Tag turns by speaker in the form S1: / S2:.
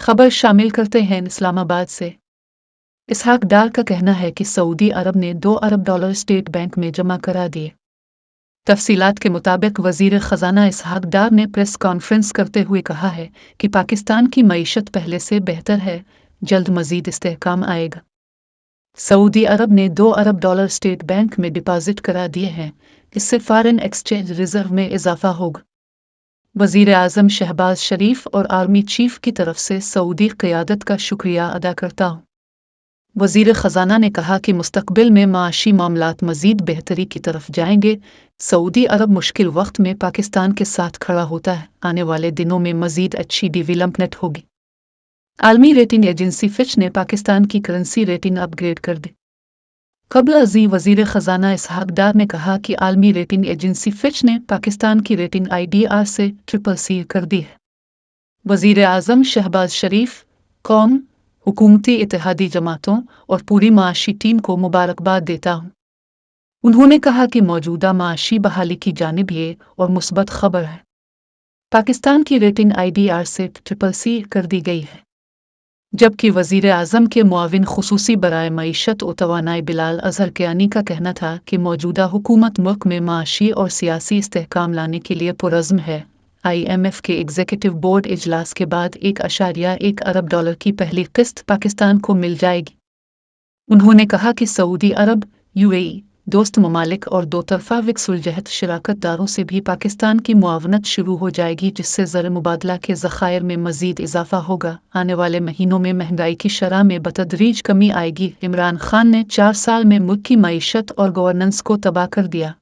S1: खबर शामिल करते हैं इस्लामाबाद से। इसहाक डार का कहना है कि सऊदी अरब ने $2 अरब स्टेट बैंक में जमा करा दिए। तफसीलात के मुताबिक वजीर खजाना इसहाक डार ने प्रेस कॉन्फ्रेंस करते हुए कहा है कि पाकिस्तान की मईशत पहले से बेहतर है, जल्द मजीद इस्तेहकाम आएगा। सऊदी अरब ने $2 अरब स्टेट बैंक में डिपॉजिट करा दिए हैं, इससे फॉरेन एक्सचेंज रिजर्व में इजाफा होगा। वजीर आजम शहबाज शरीफ और आर्मी चीफ की तरफ से सऊदी क़यादत का शुक्रिया अदा करता हूँ। वजीर खजाना ने कहा कि मुस्तकबिल में माशी मामलात मजीद बेहतरी की तरफ जाएंगे। सऊदी अरब मुश्किल वक्त में पाकिस्तान के साथ खड़ा होता है, आने वाले दिनों में मजीद अच्छी डेवलपमेंट होगी। आलमी रेटिंग एजेंसी फिच ने पाकिस्तान की करेंसी रेटिंग अपग्रेड कर दी। कबल अजी वजीर खजाना इसहाक डार ने कहा कि आलमी रेटिंग एजेंसी फिच ने पाकिस्तान की रेटिंग IDR से CCC कर दी है। वजीर आजम शहबाज शरीफ, कौम, हुकूमती इत्तेहादी जमातों और पूरी माशी टीम को मुबारकबाद देता हूँ। उन्होंने कहा कि मौजूदा माशी बहाली की जानिब ये और मुस्बत खबर है। पाकिस्तान की रेटिंग IDR से CCC कर दी गई है। जबकि वजीर आजम के मुआविन खुसूसी बराए मईशत व तवानाई बिलाल अजहर कियानी का कहना था कि मौजूदा हुकूमत मुल्क में माशी और सियासी इस्तेहकाम लाने के लिए पुरज़्म है। IMF के एग्जीक्यूटिव बोर्ड इजलास के बाद $1.1 अरब की पहली किस्त पाकिस्तान को मिल जाएगी। उन्होंने कहा कि सऊदी अरब, UAE, दोस्त ममालिक और दो तरफा विकसुलजहत शराकतदारों से भी पाकिस्तान की मुआवनत शुरू हो जाएगी, जिससे ज़र मुबादला के ज़खायर में मज़ीद इजाफा होगा। आने वाले महीनों में महंगाई की शरह में बतदरीज कमी आएगी। इमरान खान ने 4 साल में मुल्क की मईशत और गवर्नेंस को तबाह कर दिया।